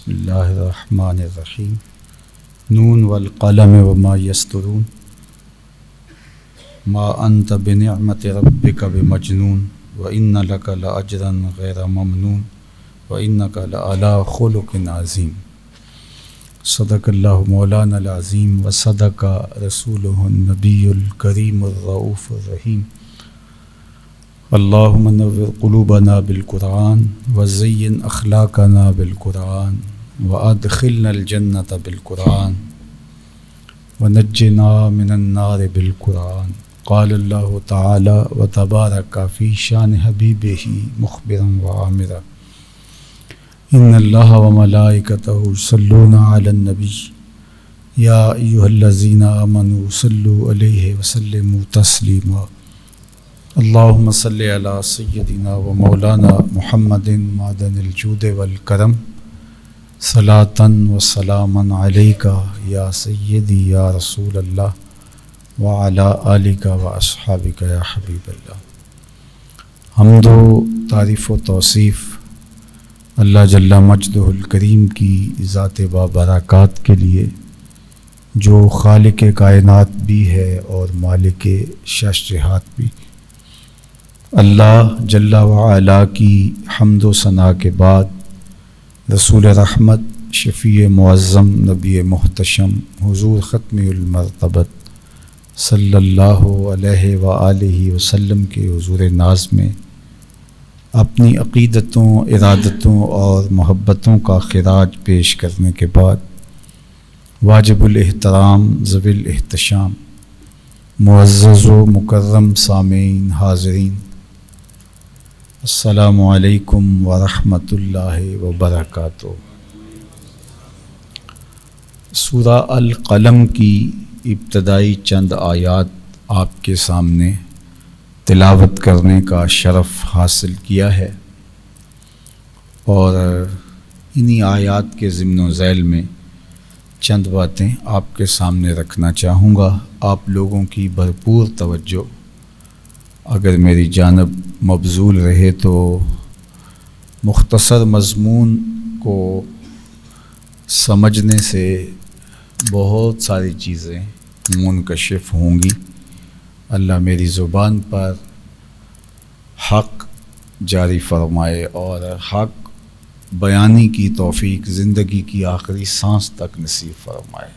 بسم اللہ الرحمن الرحیم نون والقلم وما یسطرون ما انت بنعمت ربک بمجنون وان لک لاجرا غیر ممنون وانک لعلی خلق عظیم صدق اللہ مولانا العظیم وصدق رسولہ النبی الکریم الرؤوف الرحیم اللہم نور قلوبنا بالقرآن وزین اخلاقنا بالقرآن وادخلنا الجنۃ بالقرآن ونجنا من النار بالقرآن قال اللہ تعالی وتبارک فی شان حبیبہ مخبرا وعامرا ان اللہ وملائکتہ یصلون علی النبی یا ایہا الذین آمنوا صلوا علیہ وسلموا تسلیما اللہم صلی علی سیدنا و مولانا محمد معدن الجود والکرم صلاۃ و سلاما علیک یا سیدی یا رسول اللہ وعلی آلک و اصحابک یا حبیب اللہ۔ حمد و تعریف و توصیف اللہ جل مجدہ الکریم کی ذات بابرکات کے لیے، جو خالق کائنات بھی ہے اور مالک شش جہات بھی۔ اللہ جل وعلا کی حمد و ثنا کے بعد رسول رحمت، شفیع معظم، نبی محتشم، حضور ختم المرتبت صلی اللہ علیہ وآلہ وسلم کے حضور ناز میں اپنی عقیدتوں، ارادتوں اور محبتوں کا خراج پیش کرنے کے بعد واجب الاحترام ذوی الاحتشام معزز و مکرم سامعین حاضرین، السلام علیکم ورحمۃ اللہ وبرکاتہ۔ سورہ القلم کی ابتدائی چند آیات آپ کے سامنے تلاوت کرنے کا شرف حاصل کیا ہے، اور انہی آیات کے ضمن و ذیل میں چند باتیں آپ کے سامنے رکھنا چاہوں گا۔ آپ لوگوں کی بھرپور توجہ اگر میری جانب مبذول رہے تو مختصر مضمون کو سمجھنے سے بہت ساری چیزیں منکشف ہوں گی۔ اللہ میری زبان پر حق جاری فرمائے اور حق بیانی کی توفیق زندگی کی آخری سانس تک نصیب فرمائے۔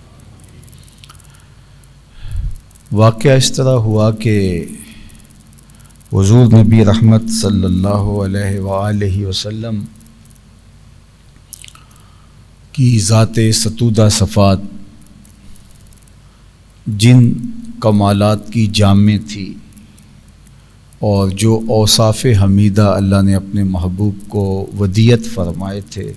واقعہ اس طرح ہوا کہ حضور نبی رحمت صلی اللہ علیہ وآلہ وسلم کی ذات ستودہ صفات جن کمالات کی جامع تھی، اور جو اوصاف حمیدہ اللہ نے اپنے محبوب کو ودیت فرمائے تھے،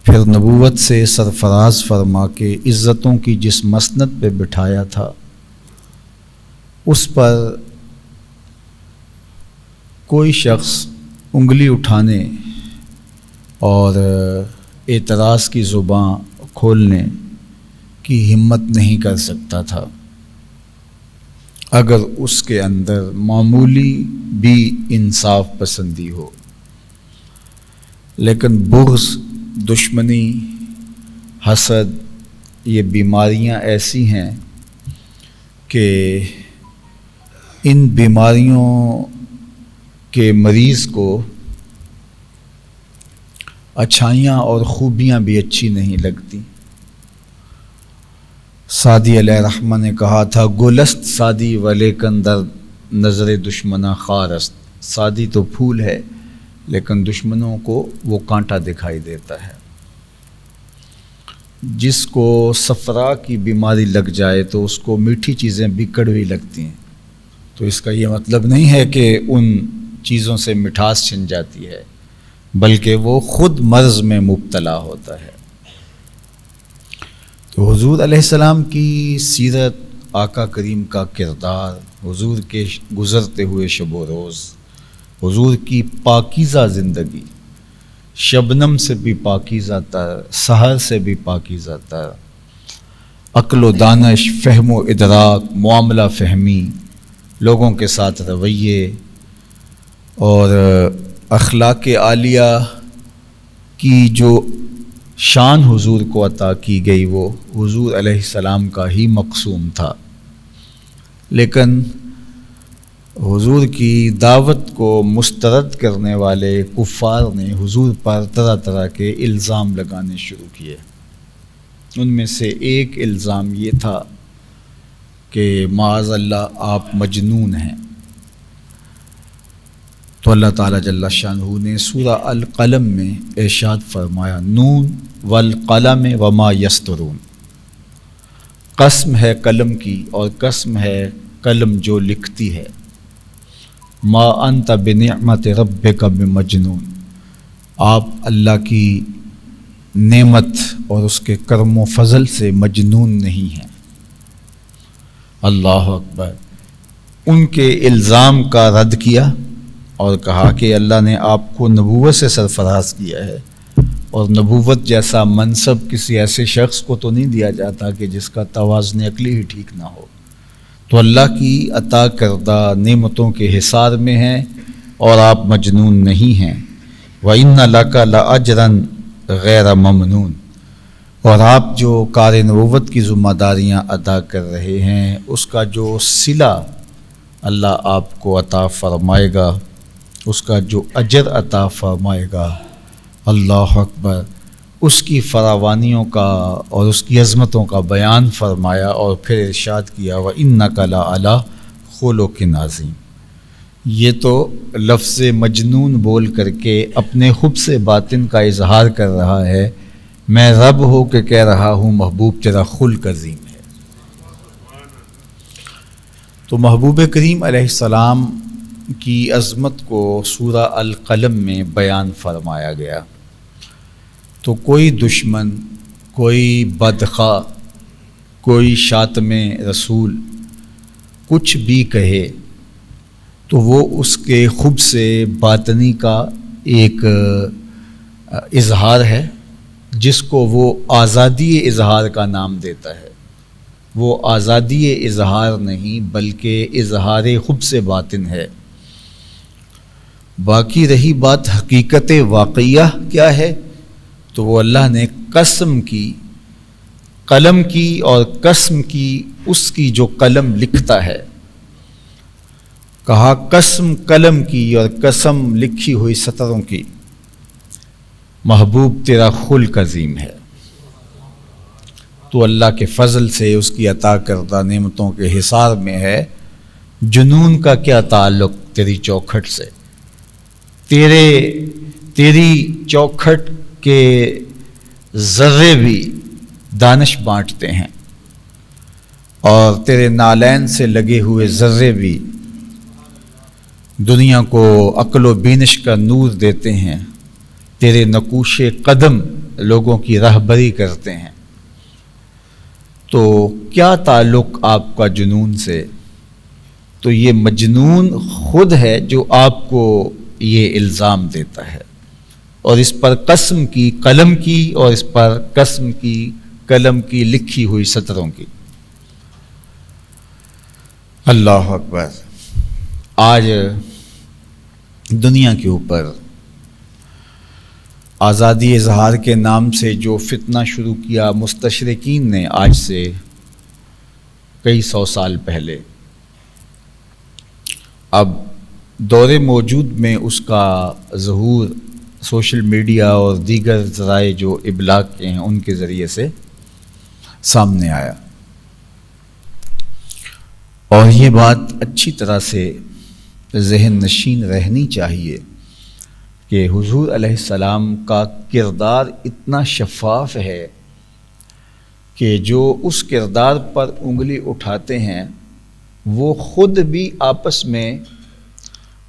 پھر نبوت سے سرفراز فرما کے عزتوں کی جس مسند پہ بٹھایا تھا، اس پر کوئی شخص انگلی اٹھانے اور اعتراض کی زباں کھولنے کی ہمت نہیں کر سکتا تھا، اگر اس کے اندر معمولی بھی انصاف پسندی ہو۔ لیکن بغض، دشمنی، حسد، یہ بیماریاں ایسی ہیں کہ ان بیماریوں کہ مریض کو اچھائیاں اور خوبیاں بھی اچھی نہیں لگتی۔ سعدی علیہ رحمہ نے کہا تھا، گلست سعدی ولیکن در نظر دشمناں خارست۔ سعدی تو پھول ہے لیکن دشمنوں کو وہ کانٹا دکھائی دیتا ہے۔ جس کو صفرا کی بیماری لگ جائے تو اس کو میٹھی چیزیں بھی کڑوی لگتی ہیں، تو اس کا یہ مطلب نہیں ہے کہ ان چیزوں سے مٹھاس چھن جاتی ہے، بلکہ وہ خود مرض میں مبتلا ہوتا ہے۔ تو حضور علیہ السلام کی سیرت، آقا کریم کا کردار، حضور کے گزرتے ہوئے شب و روز، حضور کی پاکیزہ زندگی، شبنم سے بھی پاکیزہ تر، سحر سے بھی پاکیزہ تر، عقل و دانش، فہم و ادراک، معاملہ فہمی، لوگوں کے ساتھ رویے اور اخلاق عالیہ کی جو شان حضور کو عطا کی گئی وہ حضور علیہ السلام کا ہی مقسوم تھا، لیکن حضور کی دعوت کو مسترد کرنے والے کفار نے حضور پر طرح طرح کے الزام لگانے شروع کیے۔ ان میں سے ایک الزام یہ تھا کہ معاذ اللہ آپ مجنون ہیں۔ تو اللہ تعالیٰ جل شانہ نے سورہ القلم میں ارشاد فرمایا، نون والقلم وما یسطرون، قسم ہے قلم کی اور قسم ہے قلم جو لکھتی ہے، ما انت بنعمت ربک بمجنون، آپ اللہ کی نعمت اور اس کے کرم و فضل سے مجنون نہیں ہیں۔ اللہ اکبر۔ ان کے الزام کا رد کیا اور کہا کہ اللہ نے آپ کو نبوت سے سرفراز کیا ہے، اور نبوت جیسا منصب کسی ایسے شخص کو تو نہیں دیا جاتا کہ جس کا توازن عقلی ہی ٹھیک نہ ہو۔ تو اللہ کی عطا کردہ نعمتوں کے حصار میں ہیں اور آپ مجنون نہیں ہیں۔ وَإِنَّ لَكَ لَأَجْرًا غَيْرَ مَمْنُونٍ، اور آپ جو کار نبوت کی ذمہ داریاں ادا کر رہے ہیں اس کا جو صلہ اللہ آپ کو عطا فرمائے گا، اس کا جو اجر عطا فرمائے گا، اللہ اکبر، اس کی فراوانیوں کا اور اس کی عظمتوں کا بیان فرمایا، اور پھر ارشاد کیا وَإِنَّكَ لَعَلَىٰ خُلُقٍ عَظِيمٍ۔ یہ تو لفظ مجنون بول کر کے اپنے خب سے باطن کا اظہار کر رہا ہے، میں رب ہو کے کہہ رہا ہوں محبوب تیرا خلق عظیم ہے۔ تو محبوب کریم علیہ السلام کی عظمت کو سورہ القلم میں بیان فرمایا گیا۔ تو کوئی دشمن، کوئی بدخواہ، کوئی شاتم رسول کچھ بھی کہے تو وہ اس کے خب سے باطنی کا ایک اظہار ہے، جس کو وہ آزادی اظہار کا نام دیتا ہے۔ وہ آزادی اظہار نہیں بلکہ اظہار خب سے باطن ہے۔ باقی رہی بات حقیقت واقعیہ کیا ہے، تو وہ اللہ نے قسم کی، قلم کی اور قسم کی، اس کی جو قلم لکھتا ہے، کہا قسم قلم کی اور قسم لکھی ہوئی سطروں کی، محبوب تیرا خلق عظیم ہے۔ تو اللہ کے فضل سے اس کی عطا کردہ نعمتوں کے حصار میں ہے۔ جنون کا کیا تعلق تیری چوکھٹ سے؟ تیری چوکھٹ کے ذرے بھی دانش بانٹتے ہیں، اور تیرے نالین سے لگے ہوئے ذرے بھی دنیا کو عقل و بینش کا نور دیتے ہیں، تیرے نقوش قدم لوگوں کی رہبری کرتے ہیں۔ تو کیا تعلق آپ کا جنون سے؟ تو یہ مجنون خود ہے جو آپ کو یہ الزام دیتا ہے، اور اس پر قسم کی قلم کی اور اس پر قسم کی قلم کی لکھی ہوئی سطروں کی۔ اللہ اکبر۔ آج دنیا کے اوپر آزادی اظہار کے نام سے جو فتنہ شروع کیا مستشرقین نے آج سے کئی سو سال پہلے، اب دور موجود میں اس کا ظہور سوشل میڈیا اور دیگر ذرائع جو ابلاغ کے ہیں ان کے ذریعے سے سامنے آیا، اور یہ بات اچھی طرح سے ذہن نشین رہنی چاہیے کہ حضور علیہ السلام کا کردار اتنا شفاف ہے کہ جو اس کردار پر انگلی اٹھاتے ہیں وہ خود بھی آپس میں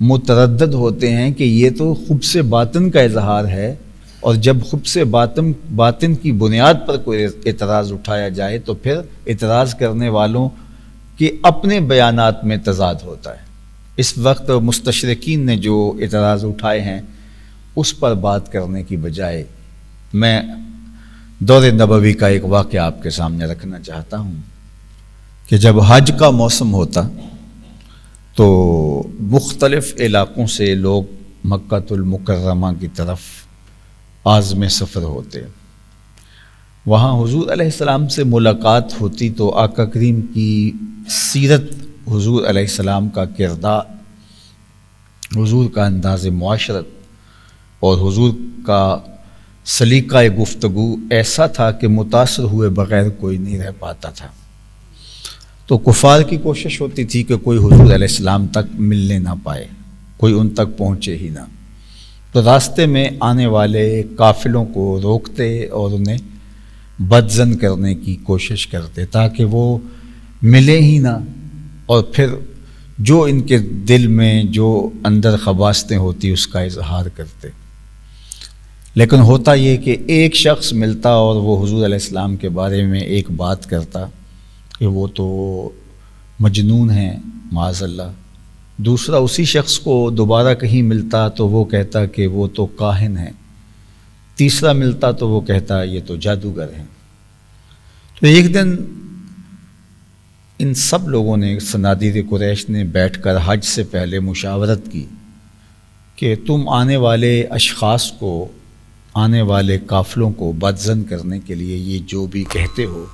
متردد ہوتے ہیں کہ یہ تو خب سے باطن کا اظہار ہے، اور جب خب سے باطن کی بنیاد پر کوئی اعتراض اٹھایا جائے تو پھر اعتراض کرنے والوں کے اپنے بیانات میں تضاد ہوتا ہے۔ اس وقت مستشرقین نے جو اعتراض اٹھائے ہیں اس پر بات کرنے کی بجائے میں دور نبوی کا ایک واقعہ آپ کے سامنے رکھنا چاہتا ہوں کہ جب حج کا موسم ہوتا تو مختلف علاقوں سے لوگ مکہ المکرمہ کی طرف عازم سفر ہوتے، وہاں حضور علیہ السلام سے ملاقات ہوتی تو آقا کریم کی سیرت، حضور علیہ السلام کا کردار، حضور کا انداز معاشرت اور حضور کا سلیقہ گفتگو ایسا تھا کہ متاثر ہوئے بغیر کوئی نہیں رہ پاتا تھا۔ تو کفار کی کوشش ہوتی تھی کہ کوئی حضور علیہ السلام تک ملنے نہ پائے، کوئی ان تک پہنچے ہی نہ، تو راستے میں آنے والے قافلوں کو روکتے اور انہیں بدظن کرنے کی کوشش کرتے تاکہ وہ ملے ہی نہ، اور پھر جو ان کے دل میں جو اندر خباستیں ہوتی اس کا اظہار کرتے۔ لیکن ہوتا یہ کہ ایک شخص ملتا اور وہ حضور علیہ السلام کے بارے میں ایک بات کرتا کہ وہ تو مجنون ہیں معاذ اللہ، دوسرا اسی شخص کو دوبارہ کہیں ملتا تو وہ کہتا کہ وہ تو کاہن ہیں، تیسرا ملتا تو وہ کہتا یہ تو جادوگر ہیں۔ تو ایک دن ان سب لوگوں نے، صنادید قریش نے بیٹھ کر حج سے پہلے مشاورت کی کہ تم آنے والے اشخاص کو، آنے والے قافلوں کو بدظن کرنے کے لیے یہ جو بھی کہتے ہو،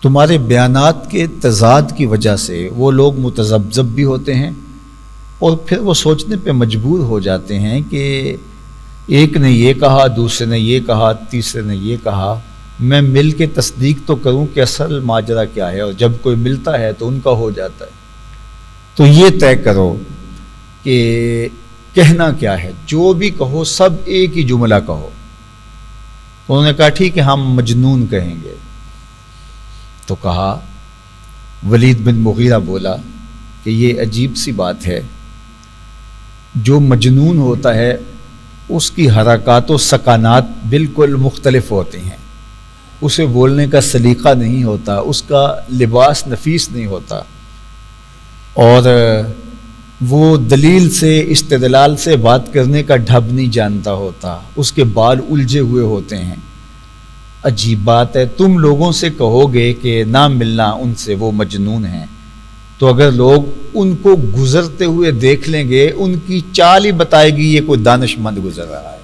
تمہارے بیانات کے تضاد کی وجہ سے وہ لوگ متذبذب بھی ہوتے ہیں اور پھر وہ سوچنے پہ مجبور ہو جاتے ہیں کہ ایک نے یہ کہا، دوسرے نے یہ کہا، تیسرے نے یہ کہا، میں مل کے تصدیق تو کروں کہ اصل ماجرا کیا ہے، اور جب کوئی ملتا ہے تو ان کا ہو جاتا ہے۔ تو یہ طے کرو کہ کہنا کیا ہے، جو بھی کہو سب ایک ہی جملہ کہو۔ تو انہوں نے کہا ٹھیک ہے ہم مجنون کہیں گے۔ تو کہا، ولید بن مغیرہ بولا کہ یہ عجیب سی بات ہے، جو مجنون ہوتا ہے اس کی حرکات و سکانات بالکل مختلف ہوتی ہیں، اسے بولنے کا سلیقہ نہیں ہوتا، اس کا لباس نفیس نہیں ہوتا، اور وہ دلیل سے، استدلال سے بات کرنے کا ڈھب نہیں جانتا ہوتا، اس کے بال الجھے ہوئے ہوتے ہیں۔ عجیب بات ہے، تم لوگوں سے کہو گے کہ نہ ملنا ان سے، وہ مجنون ہیں، تو اگر لوگ ان کو گزرتے ہوئے دیکھ لیں گے، ان کی چال ہی بتائے گی یہ کوئی دانش مند گزر رہا ہے،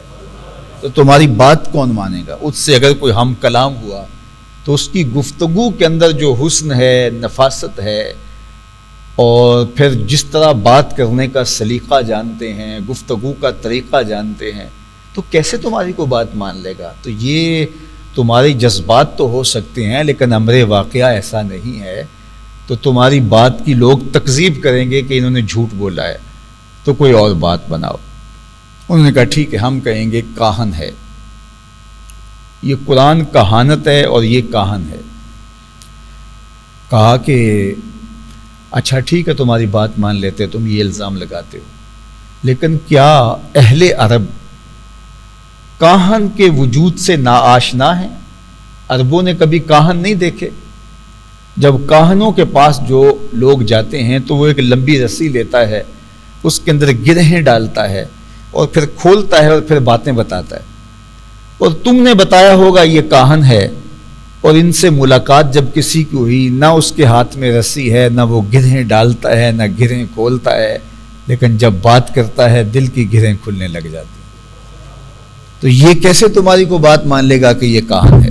تو تمہاری بات کون مانے گا؟ اس سے اگر کوئی ہم کلام ہوا تو اس کی گفتگو کے اندر جو حسن ہے، نفاست ہے، اور پھر جس طرح بات کرنے کا سلیقہ جانتے ہیں، گفتگو کا طریقہ جانتے ہیں، تو کیسے تمہاری کو بات مان لے گا؟ تو یہ تمہاری جذبات تو ہو سکتے ہیں لیکن امر واقعہ ایسا نہیں ہے، تو تمہاری بات کی لوگ تکذیب کریں گے کہ انہوں نے جھوٹ بولا ہے، تو کوئی اور بات بناؤ۔ انہوں نے کہا ٹھیک ہے ہم کہیں گے کاہن ہے، یہ قرآن کہانت ہے اور یہ کاہن ہے۔ کہا کہ اچھا ٹھیک ہے تمہاری بات مان لیتے، تم یہ الزام لگاتے ہو، لیکن کیا اہل عرب کاہن کے وجود سے ناآشنا ہیں؟ عربوں نے کبھی کاہن نہیں دیکھے؟ جب کاہنوں کے پاس جو لوگ جاتے ہیں تو وہ ایک لمبی رسی لیتا ہے، اس کے اندر گرہیں ڈالتا ہے اور پھر کھولتا ہے اور پھر باتیں بتاتا ہے، اور تم نے بتایا ہوگا یہ کاہن ہے، اور ان سے ملاقات جب کسی کی ہوئی، نہ اس کے ہاتھ میں رسی ہے، نہ وہ گرہیں ڈالتا ہے، نہ گرہیں کھولتا ہے، لیکن جب بات کرتا ہے دل کی گرہیں کھلنے لگ جاتی ہیں، تو یہ کیسے تمہاری کو بات مان لے گا کہ یہ کاہن ہے؟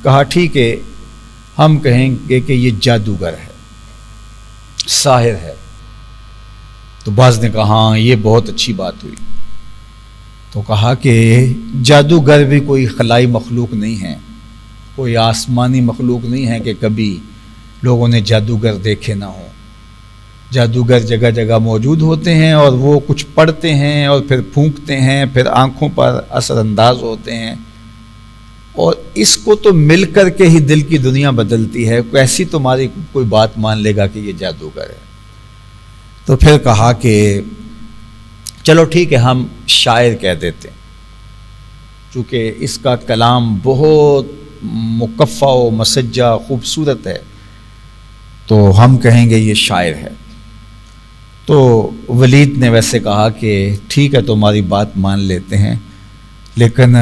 کہا ٹھیک ہے ہم کہیں گے کہ یہ جادوگر ہے، ساحر ہے۔ تو بعض نے کہا ہاں یہ بہت اچھی بات ہوئی۔ تو کہا کہ جادوگر بھی کوئی خلائی مخلوق نہیں ہے، کوئی آسمانی مخلوق نہیں ہے کہ کبھی لوگوں نے جادوگر دیکھے نہ ہوں۔ جادوگر جگہ جگہ موجود ہوتے ہیں اور وہ کچھ پڑھتے ہیں اور پھر پھونکتے ہیں، پھر آنکھوں پر اثر انداز ہوتے ہیں، اور اس کو تو مل کر کے ہی دل کی دنیا بدلتی ہے، ایسی تمہاری کوئی بات مان لے گا کہ یہ جادوگر ہے؟ تو پھر کہا کہ چلو ٹھیک ہے ہم شاعر کہہ دیتے ہیں، چونکہ اس کا کلام بہت مکفّع و مسجع خوبصورت ہے، تو ہم کہیں گے یہ شاعر ہے۔ تو ولید نے ویسے کہا کہ ٹھیک ہے تمہاری بات مان لیتے ہیں، لیکن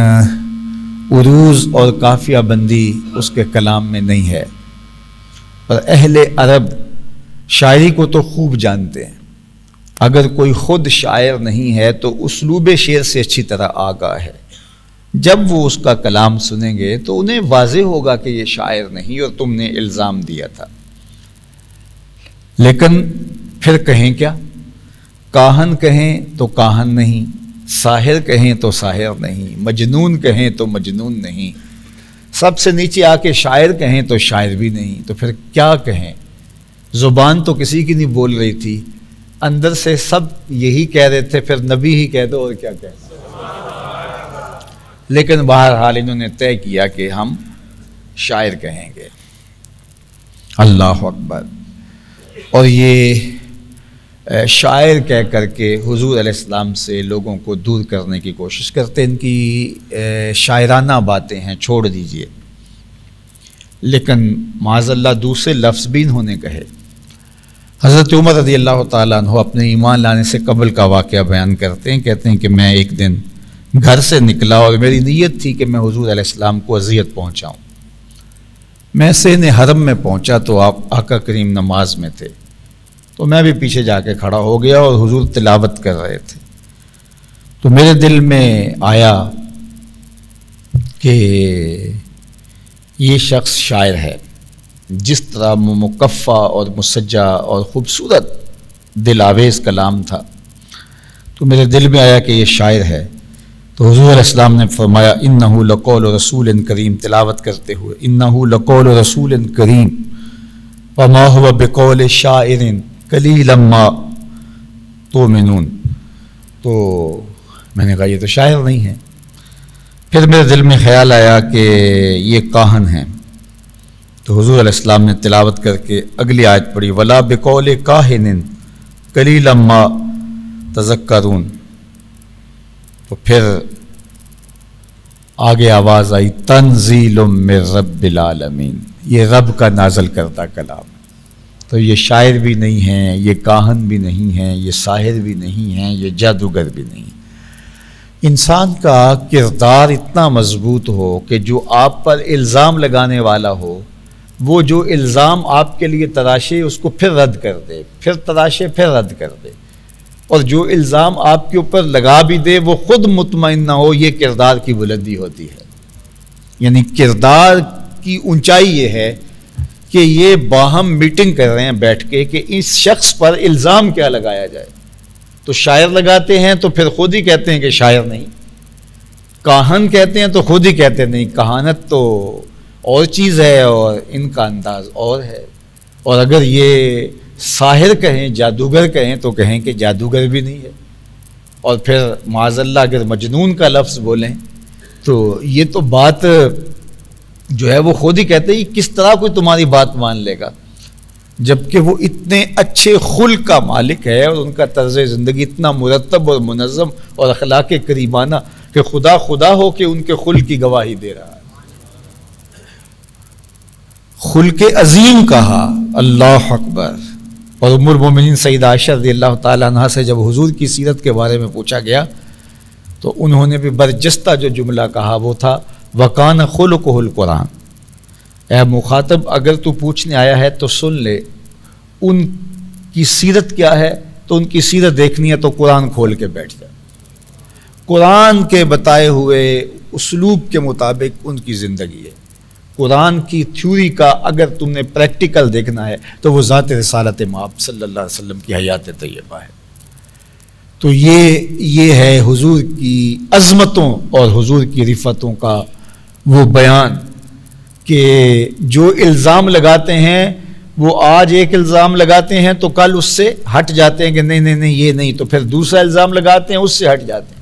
عروض اور قافیہ بندی اس کے کلام میں نہیں ہے، پر اہل عرب شاعری کو تو خوب جانتے ہیں، اگر کوئی خود شاعر نہیں ہے تو اسلوب شعر سے اچھی طرح آگاہ ہے، جب وہ اس کا کلام سنیں گے تو انہیں واضح ہوگا کہ یہ شاعر نہیں اور تم نے الزام دیا تھا. لیکن پھر کہیں کیا؟ کاہن کہیں تو کاہن نہیں، ساحر کہیں تو ساحر نہیں، مجنون کہیں تو مجنون نہیں، سب سے نیچے آ کے شاعر کہیں تو شاعر بھی نہیں، تو پھر کیا کہیں؟ زبان تو کسی کی نہیں بول رہی تھی، اندر سے سب یہی کہہ رہے تھے، پھر نبی ہی کہہ دو اور کیا کہنا. لیکن بہرحال انہوں نے طے کیا کہ ہم شاعر کہیں گے. اللہ اکبر. اور یہ شاعر کہہ کر کے حضور علیہ السلام سے لوگوں کو دور کرنے کی کوشش کرتے. ان کی شاعرانہ باتیں ہیں، چھوڑ دیجئے. لیکن معاذ اللہ دوسرے لفظ بھی انہوں نے کہے. حضرت عمر رضی اللہ تعالیٰ عنہ اپنے ایمان لانے سے قبل کا واقعہ بیان کرتے ہیں. کہتے ہیں کہ میں ایک دن گھر سے نکلا اور میری نیت تھی کہ میں حضور علیہ السلام کو اذیت پہنچاؤں. میں سین حرم میں پہنچا تو آپ آقا کریم نماز میں تھے، تو میں بھی پیچھے جا کے کھڑا ہو گیا اور حضور تلاوت کر رہے تھے. تو میرے دل میں آیا کہ یہ شخص شاعر ہے. جس طرح مکفّا اور مسجع اور خوبصورت دل آویز کلام تھا، تو میرے دل میں آیا کہ یہ شاعر ہے. تو حضور علیہ السلام نے فرمایا انہ لقول رسول کریم، تلاوت کرتے ہوئے انہ لقول رسول کریم وما هو بقول شاعر قلیلا ما تؤمنون. تو میں نے کہا یہ تو شاعر نہیں ہے. پھر میرے دل میں خیال آیا کہ یہ کاہن ہیں. تو حضور علیہ السلام نے تلاوت کر کے اگلی آیت پڑھی ولا بقول کاہن قلیلا ما تذکرون. تو پھر آگے آواز آئی تنزیل من رب العالمین، یہ رب کا نازل کردہ کلام. تو یہ شاعر بھی نہیں ہیں، یہ کاہن بھی نہیں ہیں، یہ ساحر بھی نہیں ہیں، یہ جادوگر بھی نہیں. انسان کا کردار اتنا مضبوط ہو کہ جو آپ پر الزام لگانے والا ہو، وہ جو الزام آپ کے لیے تراشے اس کو پھر رد کر دے، پھر تراشے پھر رد کر دے، اور جو الزام آپ کے اوپر لگا بھی دے وہ خود مطمئن نہ ہو. یہ کردار کی بلندی ہوتی ہے. یعنی کردار کی اونچائی یہ ہے کہ یہ باہم میٹنگ کر رہے ہیں بیٹھ کے کہ اس شخص پر الزام کیا لگایا جائے. تو شاعر لگاتے ہیں تو پھر خود ہی کہتے ہیں کہ شاعر نہیں، کاہن کہتے ہیں تو خود ہی کہتے نہیں، کہانت تو اور چیز ہے اور ان کا انداز اور ہے. اور اگر یہ ساحر کہیں، جادوگر کہیں تو کہیں کہ جادوگر بھی نہیں ہے. اور پھر معاذ اللہ اگر مجنون کا لفظ بولیں تو یہ تو بات جو ہے وہ خود ہی کہتے ہیں کس طرح کوئی تمہاری بات مان لے گا، جبکہ وہ اتنے اچھے خلق کا مالک ہے اور ان کا طرز زندگی اتنا مرتب اور منظم اور اخلاق کریمانہ کہ خدا خدا ہو کہ ان کے خلق کی گواہی دے رہا ہے. خلق عظیم کہا. اللہ اکبر. اور ام المومنین سیدہ عائشہ رضی اللہ تعالیٰ عنہا سے جب حضور کی سیرت کے بارے میں پوچھا گیا تو انہوں نے بھی برجستہ جو جملہ کہا وہ تھا وَكَانَ خُلُقُهُ الْقُرْآنِ. اے مخاطب اگر تو پوچھنے آیا ہے تو سن لے، ان کی سیرت کیا ہے؟ تو ان کی سیرت دیکھنی ہے تو قرآن کھول کے بیٹھ جائے. قرآن کے بتائے ہوئے اسلوب کے مطابق ان کی زندگی ہے. قرآن کی تھیوری کا اگر تم نے پریکٹیکل دیکھنا ہے تو وہ ذات رسالت مآب صلی اللہ علیہ وسلم کی حیات طیبہ ہے. تو یہ ہے حضور کی عظمتوں اور حضور کی رفتوں کا وہ بیان کہ جو الزام لگاتے ہیں وہ آج ایک الزام لگاتے ہیں تو کل اس سے ہٹ جاتے ہیں کہ نہیں یہ نہیں، تو پھر دوسرا الزام لگاتے ہیں اس سے ہٹ جاتے ہیں.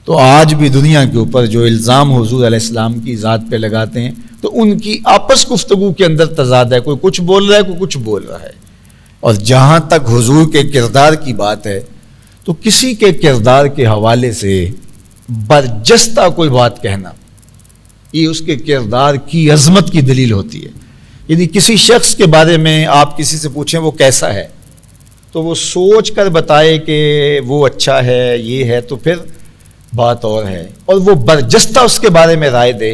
تو آج بھی دنیا کے اوپر جو الزام حضور علیہ السلام کی ذات پہ لگاتے ہیں تو ان کی آپس گفتگو کے اندر تضاد ہے. کوئی کچھ بول رہا ہے، کوئی کچھ بول رہا ہے. اور جہاں تک حضور کے کردار کی بات ہے تو کسی کے کردار کے حوالے سے برجستہ کوئی بات کہنا یہ اس کے کردار کی عظمت کی دلیل ہوتی ہے. یعنی کسی شخص کے بارے میں آپ کسی سے پوچھیں وہ کیسا ہے تو وہ سوچ کر بتائے کہ وہ اچھا ہے، یہ ہے، تو پھر بات اور ہے. اور وہ برجستہ اس کے بارے میں رائے دے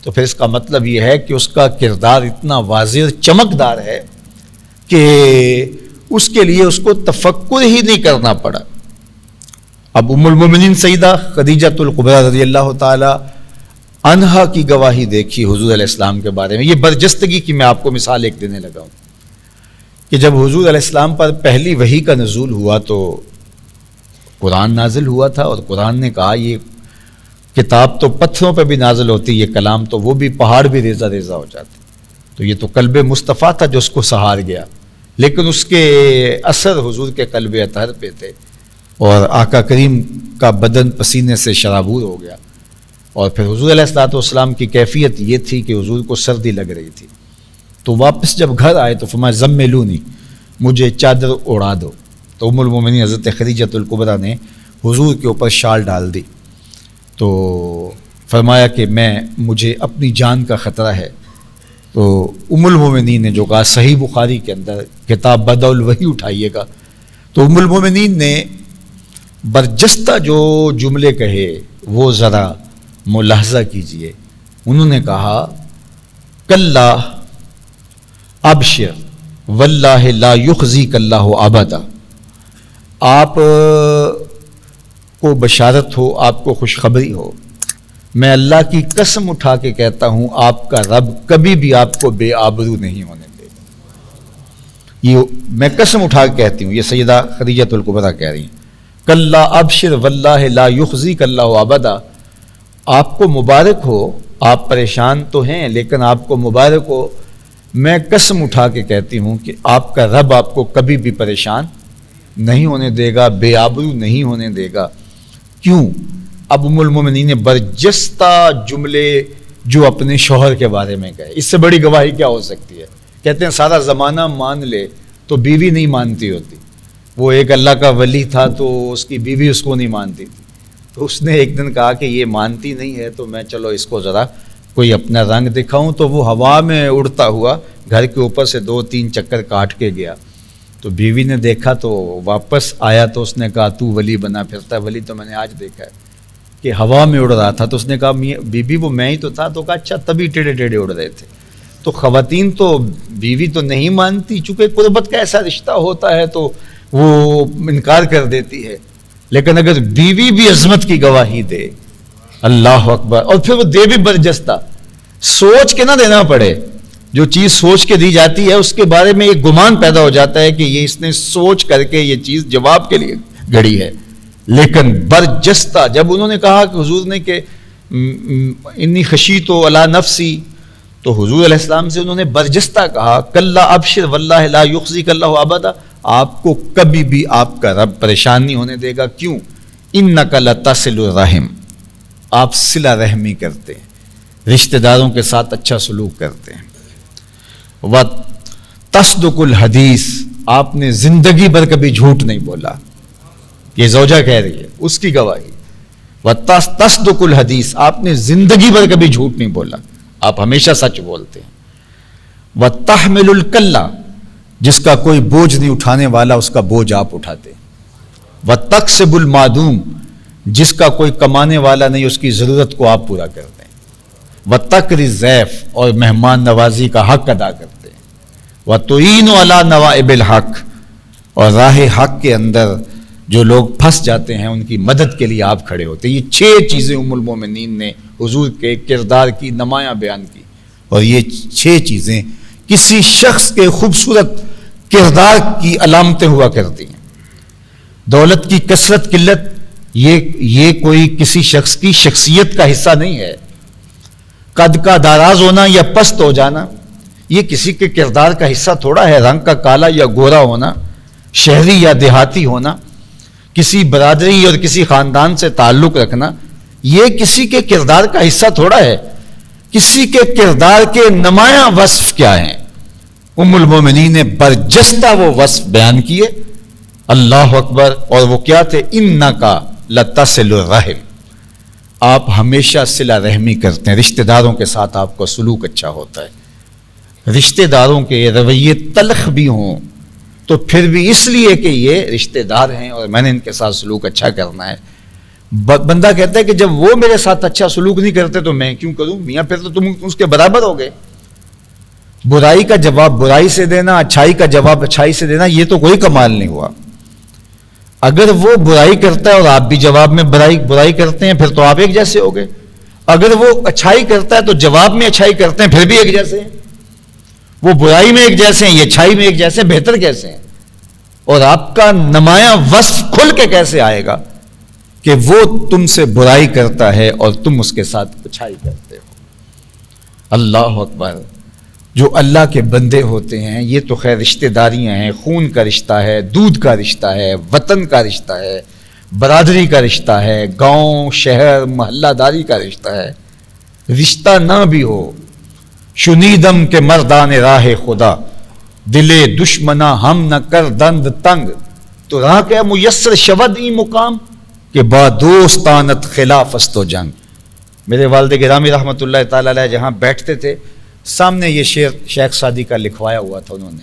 تو پھر اس کا مطلب یہ ہے کہ اس کا کردار اتنا واضح چمکدار ہے کہ اس کے لیے اس کو تفکر ہی نہیں کرنا پڑا. اب ام المومنین سیدہ خدیجۃ الکبریٰ رضی اللہ تعالی عنہا کی گواہی دیکھی حضور علیہ السلام کے بارے میں. یہ برجستگی کی میں آپ کو مثال ایک دینے لگا ہوں کہ جب حضور علیہ السلام پر پہلی وحی کا نزول ہوا تو قرآن نازل ہوا تھا، اور قرآن نے کہا یہ کتاب تو پتھروں پہ بھی نازل ہوتی، یہ کلام تو وہ بھی پہاڑ بھی ریزہ ریزہ ہو جاتے. تو یہ تو قلب مصطفیٰ تھا جو اس کو سہار گیا، لیکن اس کے اثر حضور کے قلب اطہر پہ تھے، اور آقا کریم کا بدن پسینے سے شرابور ہو گیا. اور پھر حضور علیہ الصلوۃ والسلام کی کیفیت یہ تھی کہ حضور کو سردی لگ رہی تھی. تو واپس جب گھر آئے تو فرمایا زملونی، مجھے چادر اڑا دو. تو ام المومنین حضرت خدیجۃ الکبریٰ نے حضور کے اوپر شال ڈال دی. تو فرمایا کہ مجھے اپنی جان کا خطرہ ہے. تو ام المومنین نے جو کہا، صحیح بخاری کے اندر کتاب بدء الوحی اٹھائیے گا، تو ام المومنین نے برجستہ جو جملے کہے وہ ذرا ملاحظہ کیجئے. انہوں نے کہا کلا ابشر واللہ لا یخزیک اللہ ابدا. آپ کو بشارت ہو، آپ کو خوشخبری ہو، میں اللہ کی قسم اٹھا کے کہتا ہوں آپ کا رب کبھی بھی آپ کو بے آبرو نہیں ہونے دے گا. یہ میں قسم اٹھا کے کہتی ہوں، یہ سیدہ خدیجۃ الکبریٰ کہہ رہی ہیں. کلا ابشر واللہ لا یخزیک اللہ ابدا. آپ کو مبارک ہو، آپ پریشان تو ہیں لیکن آپ کو مبارک ہو، میں قسم اٹھا کے کہتی ہوں کہ آپ کا رب آپ کو کبھی بھی پریشان نہیں ہونے دے گا، بے آبرو نہیں ہونے دے گا. کیوں؟ اب ام المومنین نے برجستہ جملے جو اپنے شوہر کے بارے میں کہے، اس سے بڑی گواہی کیا ہو سکتی ہے؟ کہتے ہیں سارا زمانہ مان لے تو بیوی نہیں مانتی ہوتی. وہ ایک اللہ کا ولی تھا تو اس کی بیوی اس کو نہیں مانتی تھی. تو اس نے ایک دن کہا کہ یہ مانتی نہیں ہے تو میں چلو اس کو ذرا کوئی اپنا رنگ دکھاؤں. تو وہ ہوا میں اڑتا ہوا گھر کے اوپر سے 2-3 چکر کاٹ کے گیا. تو بیوی نے دیکھا تو واپس آیا تو اس نے کہا تو ولی بنا پھرتا ہے. ولی تو میں نے آج دیکھا ہے کہ ہوا میں اڑ رہا تھا. تو اس نے کہا بی بی وہ میں ہی تو تھا. تو کہا اچھا تبھی ٹیڑھے ٹیڑھے اڑ رہے تھے. تو خواتین تو بیوی تو نہیں مانتی، چونکہ قربت کا ایسا رشتہ ہوتا ہے تو وہ انکار کر دیتی ہے. لیکن اگر بیوی بھی عظمت کی گواہی دے، اللہ اکبر، اور پھر وہ دے بھی برجستہ، سوچ کے نہ دینا پڑے. جو چیز سوچ کے دی جاتی ہے اس کے بارے میں ایک گمان پیدا ہو جاتا ہے کہ یہ اس نے سوچ کر کے یہ چیز جواب کے لیے گھڑی ہے. لیکن برجستہ جب انہوں نے کہا کہ حضور نے کہ انی خشیت علی نفسی، تو حضور علیہ السلام سے انہوں نے برجستہ کہا کلا ابشر واللہ لا یخزیک اللہ ابدا. آپ کو کبھی بھی آپ کا رب پریشان نہیں ہونے دے گا. کیوں؟ انک لتصل الرحم، آپ صلہ رحمی کرتے ہیں، رشتہ داروں کے ساتھ اچھا سلوک کرتے ہیں. وتصدق الحدیث، آپ نے زندگی بھر کبھی جھوٹ نہیں بولا. یہ زوجہ کہہ رہی ہے، اس کی گواہی. وتصدق الحدیث، آپ نے زندگی بھر کبھی جھوٹ نہیں بولا، آپ ہمیشہ سچ بولتے ہیں. وتحمل الکلہ، جس کا کوئی بوجھ نہیں اٹھانے والا اس کا بوجھ آپ اٹھاتے ہیں. وتکسب المعدوم، جس کا کوئی کمانے والا نہیں اس کی ضرورت کو آپ پورا کرتے ہیں. وتقری الضیف، اور مہمان نوازی کا حق ادا کرتے ہیں. وتعین علی نوائب الحق، اور راہ حق کے اندر جو لوگ پھنس جاتے ہیں ان کی مدد کے لیے آپ کھڑے ہوتے ہیں. یہ 6 چیزیں ام المومنین نے حضور کے کردار کی نمایاں بیان کی. اور یہ 6 چیزیں کسی شخص کے خوبصورت کردار کی علامتیں ہوا کرتی ہیں. دولت کی کثرت قلت یہ کوئی کسی شخص کی شخصیت کا حصہ نہیں ہے. قد کا دراز ہونا یا پست ہو جانا یہ کسی کے کردار کا حصہ تھوڑا ہے. رنگ کا کالا یا گورا ہونا، شہری یا دیہاتی ہونا، کسی برادری اور کسی خاندان سے تعلق رکھنا یہ کسی کے کردار کا حصہ تھوڑا ہے. کسی کے کردار کے نمایاں وصف کیا ہیں؟ ام المومنین نے برجستہ وہ وصف بیان کیے. اللہ اکبر. اور وہ کیا تھے؟ انکا لتصل الرحم، آپ ہمیشہ صلہ رحمی کرتے ہیں، رشتہ داروں کے ساتھ آپ کا سلوک اچھا ہوتا ہے. رشتہ داروں کے رویے تلخ بھی ہوں تو پھر بھی اس لیے کہ یہ رشتہ دار ہیں اور میں نے ان کے ساتھ سلوک اچھا کرنا ہے. بندہ کہتا ہے کہ جب وہ میرے ساتھ اچھا سلوک نہیں کرتے تو میں کیوں کروں؟ میاں پھر تو تم اس کے برابر ہو گئے. برائی کا جواب برائی سے دینا، اچھائی کا جواب اچھائی سے دینا، یہ تو کوئی کمال نہیں ہوا. اگر وہ برائی کرتا ہے اور آپ بھی جواب میں برائی کرتے ہیں پھر تو آپ ایک جیسے ہو گئے. اگر وہ اچھائی کرتا ہے تو جواب میں اچھائی کرتے ہیں پھر بھی ایک جیسے ہیں. وہ برائی میں ایک جیسے ہیں, یہ اچھائی میں ایک جیسے ہیں, بہتر کیسے ہیں؟ اور آپ کا نمایاں وصف کھل کے کیسے آئے گا کہ وہ تم سے برائی کرتا ہے اور تم اس کے ساتھ اچھائی کرتے ہو. اللہ اکبر. جو اللہ کے بندے ہوتے ہیں یہ تو خیر رشتہ داریاں ہیں, خون کا رشتہ ہے, دودھ کا رشتہ ہے, وطن کا رشتہ ہے, برادری کا رشتہ ہے, گاؤں شہر محلہ داری کا رشتہ ہے. رشتہ نہ بھی ہو شنیدم کے مردان راہ خدا, دلے دشمنا ہم نہ کر دند تنگ, تو راہ کیا میسر شود ای مقام کہ با دوستانت خلاف است و جنگ. میرے والد گرامی رحمۃ اللہ تعالی علیہ جہاں بیٹھتے تھے سامنے یہ شعر شیخ سعدی کا لکھوایا ہوا تھا انہوں نے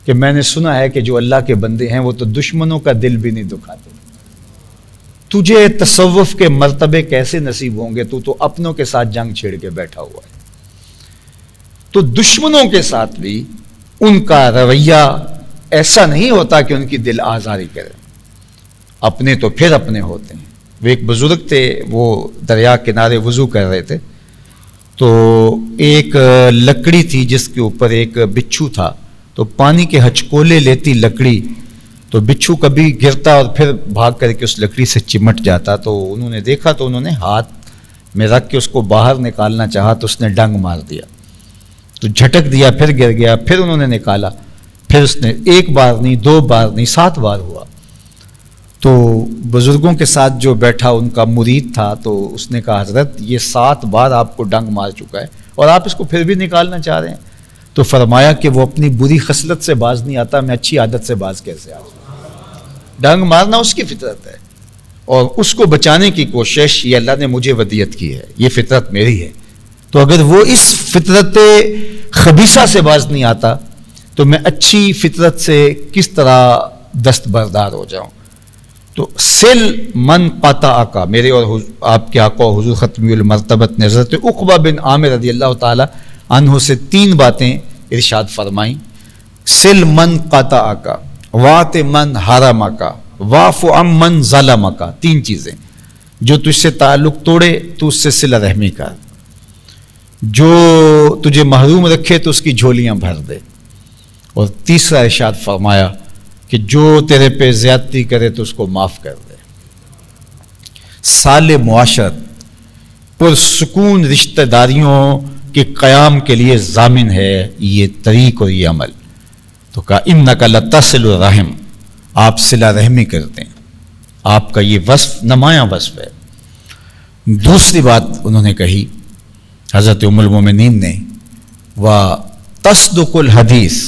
کہ میں نے سنا ہے کہ جو اللہ کے بندے ہیں وہ تو دشمنوں کا دل بھی نہیں دکھاتے. تجھے تصوف کے مرتبے کیسے نصیب ہوں گے؟ تو اپنوں کے ساتھ جنگ چھیڑ کے بیٹھا ہوا ہے. تو دشمنوں کے ساتھ بھی ان کا رویہ ایسا نہیں ہوتا کہ ان کی دل آزاری کرے. اپنے تو پھر اپنے ہوتے ہیں. وہ ایک بزرگ تھے, وہ دریا کنارے وضو کر رہے تھے, تو ایک لکڑی تھی جس کے اوپر ایک بچھو تھا, تو پانی کے ہچکولے لیتی لکڑی تو بچھو کبھی گرتا اور پھر بھاگ کر کے اس لکڑی سے چمٹ جاتا. تو انہوں نے دیکھا تو انہوں نے ہاتھ میں رکھ کے اس کو باہر نکالنا چاہا تو اس نے ڈنگ مار دیا, تو جھٹک دیا, پھر گر گیا, پھر انہوں نے نکالا, پھر اس نے ایک بار نہیں, 2 بار نہیں, 7 بار ہوا. تو بزرگوں کے ساتھ جو بیٹھا ان کا مرید تھا, تو اس نے کہا حضرت یہ 7 بار آپ کو ڈنگ مار چکا ہے اور آپ اس کو پھر بھی نکالنا چاہ رہے ہیں. تو فرمایا کہ وہ اپنی بری خصلت سے باز نہیں آتا, میں اچھی عادت سے باز کیسے آؤں؟ ڈنگ مارنا اس کی فطرت ہے اور اس کو بچانے کی کوشش یہ اللہ نے مجھے ودیت کی ہے, یہ فطرت میری ہے. تو اگر وہ اس فطرت خبیثہ سے باز نہیں آتا تو میں اچھی فطرت سے کس طرح دستبردار ہو جاؤں؟ تو سل من قطع کا, میرے اور آپ کے آقا حضور ختمی المرتبت نے حضرت عقبہ بن عامر رضی اللہ تعالی عنہ سے 3 باتیں ارشاد فرمائیں. سل من قطع کا, وات من حرم کا, واف عن من ظلم کا. 3 چیزیں جو تجھ سے تعلق توڑے تو اس سے صلہ رحمی کر, جو تجھے محروم رکھے تو اس کی جھولیاں بھر دے, اور تیسرا ارشاد فرمایا کہ جو تیرے پہ زیادتی کرے تو اس کو معاف کر دے. سال معاشرت پرسکون رشتہ داریوں کے قیام کے لیے ضامن ہے یہ طریق اور یہ عمل. تو کہا انک لتصل الرحم, آپ صلہ رحمی کرتے ہیں, آپ کا یہ وصف نمایاں وصف ہے. دوسری بات انہوں نے کہی حضرت ام المومنین نے, وتصدق الحدیث,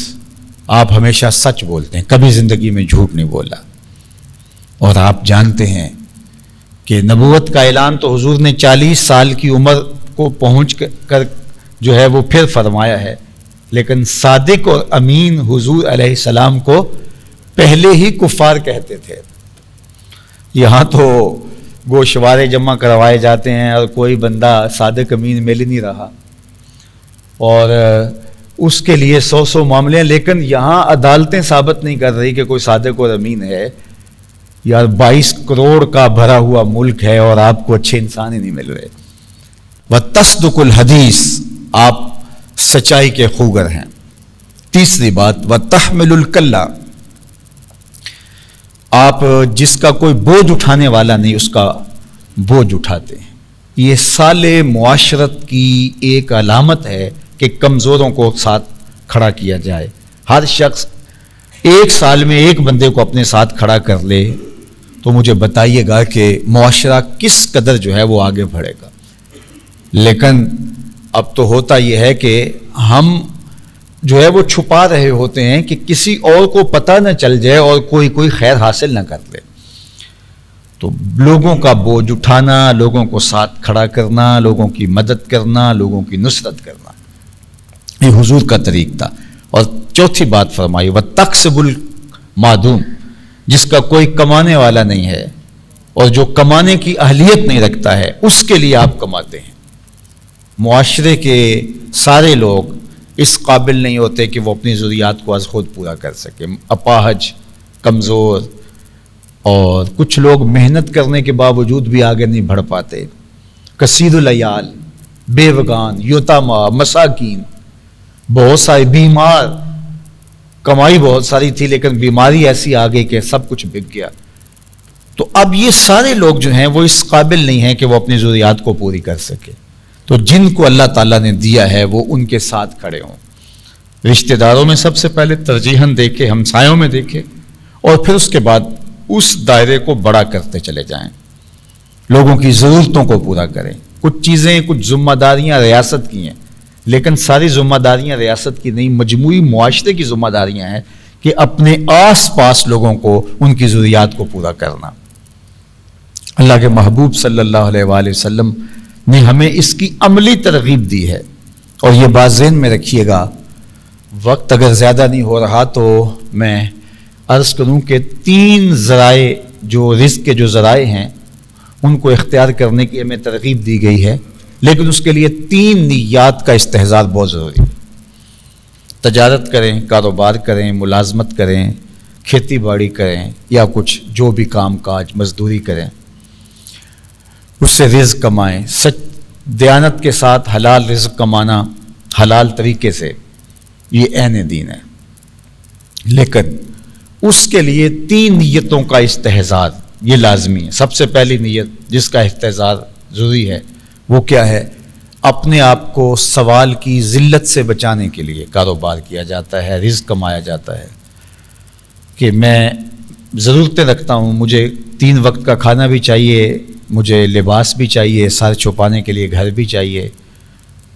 آپ ہمیشہ سچ بولتے ہیں, کبھی زندگی میں جھوٹ نہیں بولا. اور آپ جانتے ہیں کہ نبوت کا اعلان تو حضور نے 40 سال کی عمر کو پہنچ کر جو ہے وہ پھر فرمایا ہے, لیکن صادق اور امین حضور علیہ السلام کو پہلے ہی کفار کہتے تھے. یہاں تو گوشوارے جمع کروائے جاتے ہیں اور کوئی بندہ صادق امین مل نہیں رہا, اور اس کے لیے 100 معاملے ہیں, لیکن یہاں عدالتیں ثابت نہیں کر رہی کہ کوئی صادق اور امین ہے. یار 22 کروڑ کا بھرا ہوا ملک ہے اور آپ کو اچھے انسان ہی نہیں مل رہے. وتصدق الحدیث, آپ سچائی کے خوگر ہیں. تیسری بات وتحمل الکلہ, آپ جس کا کوئی بوجھ اٹھانے والا نہیں اس کا بوجھ اٹھاتے ہیں. یہ سال معاشرت کی ایک علامت ہے کہ کمزوروں کو ساتھ کھڑا کیا جائے. ہر شخص 1 سال میں ایک بندے کو اپنے ساتھ کھڑا کر لے تو مجھے بتائیے گا کہ معاشرہ کس قدر جو ہے وہ آگے بڑھے گا. لیکن اب تو ہوتا یہ ہے کہ ہم جو ہے وہ چھپا رہے ہوتے ہیں کہ کسی اور کو پتہ نہ چل جائے اور کوئی خیر حاصل نہ کر لے. تو لوگوں کا بوجھ اٹھانا, لوگوں کو ساتھ کھڑا کرنا, لوگوں کی مدد کرنا, لوگوں کی نصرت کرنا, یہ حضور کا طریق تھا. اور چوتھی بات فرمائی وتکسب المعدوم, جس کا کوئی کمانے والا نہیں ہے اور جو کمانے کی اہلیت نہیں رکھتا ہے اس کے لیے آپ کماتے ہیں. معاشرے کے سارے لوگ اس قابل نہیں ہوتے کہ وہ اپنی ضروریات کو از خود پورا کر سکیں. اپاہج, کمزور, اور کچھ لوگ محنت کرنے کے باوجود بھی آگے نہیں بڑھ پاتے. کثیر العیال، بیوگان، یتاما، مساکین، بہت سارے بیمار، کمائی بہت ساری تھی لیکن بیماری ایسی آ گئی کہ سب کچھ بک گیا. تو اب یہ سارے لوگ جو ہیں وہ اس قابل نہیں ہیں کہ وہ اپنی ضروریات کو پوری کر سکے. تو جن کو اللہ تعالیٰ نے دیا ہے وہ ان کے ساتھ کھڑے ہوں. رشتہ داروں میں سب سے پہلے ترجیحاً دیکھے، ہمسایوں میں دیکھے، اور پھر اس کے بعد اس دائرے کو بڑا کرتے چلے جائیں. لوگوں کی ضرورتوں کو پورا کریں. کچھ چیزیں، کچھ ذمہ داریاں ریاست کی ہیں، لیکن ساری ذمہ داریاں ریاست کی نہیں، مجموعی معاشرے کی ذمہ داریاں ہیں کہ اپنے آس پاس لوگوں کو ان کی ضروریات کو پورا کرنا. اللہ کے محبوب صلی اللہ علیہ وآلہ وسلم نے ہمیں اس کی عملی ترغیب دی ہے. اور یہ بات ذہن میں رکھیے گا، وقت اگر زیادہ نہیں ہو رہا تو میں عرض کروں کہ 3 ذرائع جو رزق کے جو ذرائع ہیں ان کو اختیار کرنے کی ہمیں ترغیب دی گئی ہے، لیکن اس کے لیے 3 نیات کا استحضار بہت ضروری ہے. تجارت کریں، کاروبار کریں، ملازمت کریں، کھیتی باڑی کریں، یا کچھ جو بھی کام کاج مزدوری کریں، اس سے رزق کمائیں. سچ دیانت کے ساتھ حلال رزق کمانا حلال طریقے سے، یہ عین دین ہے. لیکن اس کے لیے 3 نیتوں کا استحضار یہ لازمی ہے. سب سے پہلی نیت جس کا استحضار ضروری ہے وہ کیا ہے؟ اپنے آپ کو سوال کی ذلت سے بچانے کے لیے کاروبار کیا جاتا ہے، رزق کمایا جاتا ہے کہ میں ضرورتیں رکھتا ہوں، مجھے 3 وقت کا کھانا بھی چاہیے، مجھے لباس بھی چاہیے، سر چھپانے کے لیے گھر بھی چاہیے،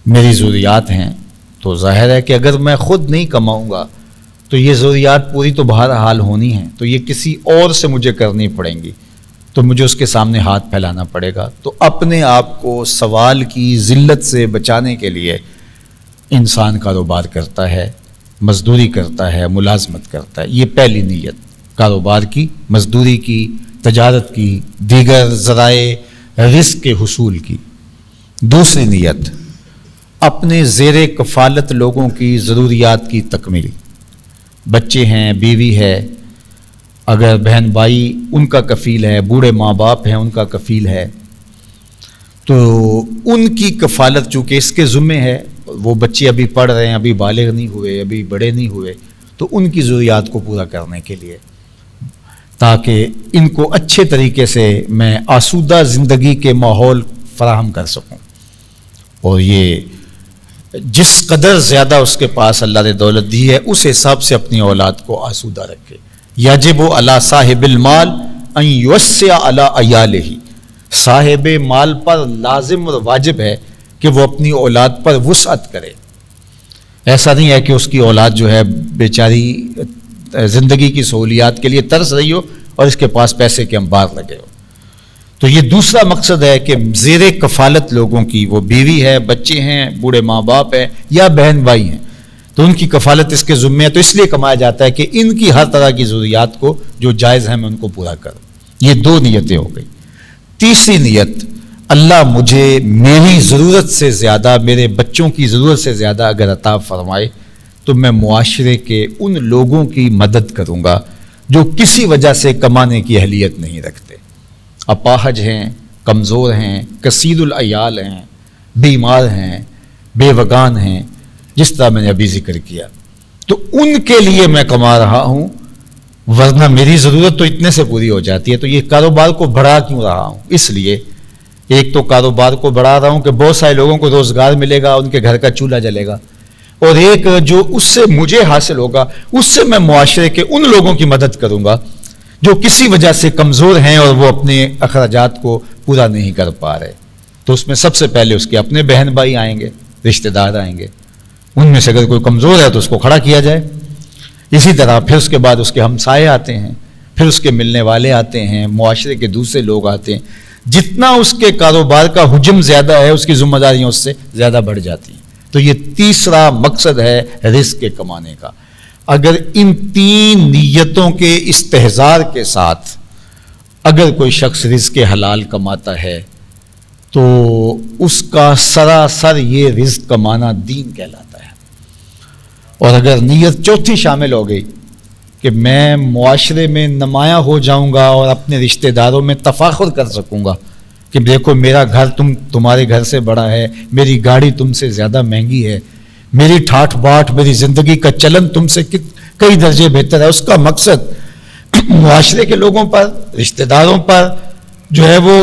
میری ضروریات ہیں. تو ظاہر ہے کہ اگر میں خود نہیں کماؤں گا تو یہ ضروریات پوری تو بہرحال ہونی ہیں، تو یہ کسی اور سے مجھے کرنی پڑیں گی، تو مجھے اس کے سامنے ہاتھ پھیلانا پڑے گا. تو اپنے آپ کو سوال کی ذلت سے بچانے کے لیے انسان کاروبار کرتا ہے، مزدوری کرتا ہے، ملازمت کرتا ہے. یہ پہلی نیت کاروبار کی، مزدوری کی، تجارت کی، دیگر ذرائع رزق کے حصول کی. دوسری نیت اپنے زیر کفالت لوگوں کی ضروریات کی تکمیل. بچے ہیں، بیوی ہے، اگر بہن بھائی ان کا کفیل ہے، بوڑھے ماں باپ ہیں ان کا کفیل ہے، تو ان کی کفالت چونکہ اس کے ذمے ہے. وہ بچے ابھی پڑھ رہے ہیں، ابھی بالغ نہیں ہوئے، ابھی بڑے نہیں ہوئے، تو ان کی ضروریات کو پورا کرنے کے لیے، تاکہ ان کو اچھے طریقے سے میں آسودہ زندگی کے ماحول فراہم کر سکوں. اور یہ جس قدر زیادہ اس کے پاس اللہ نے دولت دی ہے اس حساب سے اپنی اولاد کو آسودہ رکھے. یجب علی صاحب المال ان یوسع علی عیالہ، صاحب مال پر لازم اور واجب ہے کہ وہ اپنی اولاد پر وسعت کرے. ایسا نہیں ہے کہ اس کی اولاد جو ہے بیچاری زندگی کی سہولیات کے لیے ترس رہی ہو اور اس کے پاس پیسے کے انبار لگے ہو. تو یہ دوسرا مقصد ہے کہ زیر کفالت لوگوں کی، وہ بیوی ہے، بچے ہیں، بوڑھے ماں باپ ہیں یا بہن بھائی ہیں، تو ان کی کفالت اس کے ذمے ہے. تو اس لیے کمایا جاتا ہے کہ ان کی ہر طرح کی ضروریات کو جو جائز ہیں میں ان کو پورا کروں. یہ 2 نیتیں ہو گئی. تیسری نیت، اللہ مجھے میری ضرورت سے زیادہ، میرے بچوں کی ضرورت سے زیادہ اگر عطا فرمائے تو میں معاشرے کے ان لوگوں کی مدد کروں گا جو کسی وجہ سے کمانے کی اہلیت نہیں رکھتے، اپاہج ہیں، کمزور ہیں، کثیر العیال ہیں، بیمار ہیں، بیوگان ہیں، جس طرح میں نے ابھی ذکر کیا. تو ان کے لیے میں کما رہا ہوں، ورنہ میری ضرورت تو اتنے سے پوری ہو جاتی ہے. تو یہ کاروبار کو بڑھا کیوں رہا ہوں؟ اس لیے ایک تو کاروبار کو بڑھا رہا ہوں کہ بہت سارے لوگوں کو روزگار ملے گا، ان کے گھر کا چولہا جلے گا، اور ایک جو اس سے مجھے حاصل ہوگا اس سے میں معاشرے کے ان لوگوں کی مدد کروں گا جو کسی وجہ سے کمزور ہیں اور وہ اپنے اخراجات کو پورا نہیں کر پا رہے. تو اس میں سب سے پہلے اس کے اپنے بہن بھائی آئیں گے، رشتہ دار آئیں گے، ان میں سے اگر کوئی کمزور ہے تو اس کو کھڑا کیا جائے. اسی طرح پھر اس کے بعد اس کے ہمسائے آتے ہیں، پھر اس کے ملنے والے آتے ہیں، معاشرے کے دوسرے لوگ آتے ہیں. جتنا اس کے کاروبار کا حجم زیادہ ہے اس کی ذمہ داریاں اس سے زیادہ بڑھ جاتی ہیں. تو یہ تیسرا مقصد ہے رزق کے کمانے کا. اگر ان 3 نیتوں کے استحضار کے ساتھ اگر کوئی شخص رزق حلال کماتا ہے تو اس کا سراسر یہ رزق کمانا دین کہلاتا ہے. اور اگر نیت چوتھی شامل ہو گئی کہ میں معاشرے میں نمایاں ہو جاؤں گا اور اپنے رشتہ داروں میں تفاخر کر سکوں گا کہ دیکھو میرا گھر تمہارے گھر سے بڑا ہے، میری گاڑی تم سے زیادہ مہنگی ہے، میری ٹھاٹھ باٹھ، میری زندگی کا چلن تم سے کئی درجے بہتر ہے. اس کا مقصد معاشرے کے لوگوں پر، رشتہ داروں پر جو ہے وہ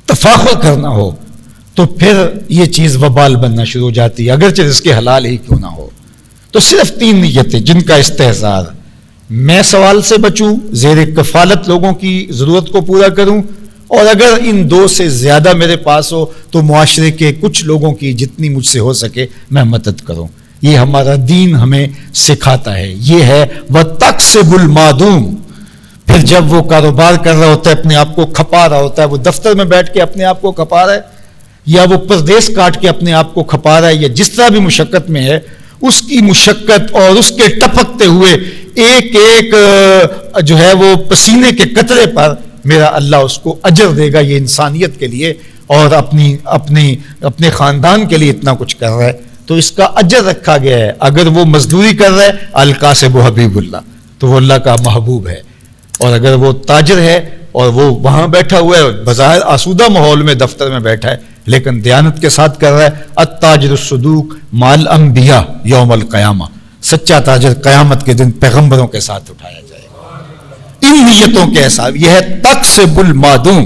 تفاخر کرنا ہو، تو پھر یہ چیز وبال بننا شروع ہو جاتی ہے، اگرچہ اس کے حلال ہی کیوں نہ ہو. تو صرف 3 نیتیں جن کا استحضار: میں سوال سے بچوں، زیر کفالت لوگوں کی ضرورت کو پورا کروں، اور اگر ان 2 سے زیادہ میرے پاس ہو تو معاشرے کے کچھ لوگوں کی جتنی مجھ سے ہو سکے میں مدد کروں. یہ ہمارا دین ہمیں سکھاتا ہے. یہ ہے وَتَقْسِبُ الْمَعْدُومُ. پھر جب وہ کاروبار کر رہا ہوتا ہے، اپنے آپ کو کھپا رہا ہوتا ہے، وہ دفتر میں بیٹھ کے اپنے آپ کو کھپا رہا ہے، یا وہ پردیس کاٹ کے اپنے آپ کو کھپا رہا ہے، یا جس طرح بھی مشقت میں ہے، اس کی مشقت اور اس کے ٹپکتے ہوئے ایک ایک جو ہے وہ پسینے کے قطرے پر میرا اللہ اس کو اجر دے گا. یہ انسانیت کے لیے اور اپنے خاندان کے لیے اتنا کچھ کر رہا ہے تو اس کا اجر رکھا گیا ہے. اگر وہ مزدوری کر رہا ہے، القاسب حبیب اللہ، تو وہ اللہ کا محبوب ہے. اور اگر وہ تاجر ہے اور وہ وہاں بیٹھا ہوا ہے، بظاہر آسودہ ماحول میں دفتر میں بیٹھا ہے، لیکن دیانت کے ساتھ کر رہا ہے، التاجر الصدوق مال انبیاء یوم القیامہ. سچا تاجر قیامت کے دن پیغمبروں کے ساتھ اٹھایا جائے گا. ان نیتوں کے حساب یہ ہے تقسب المعدوم.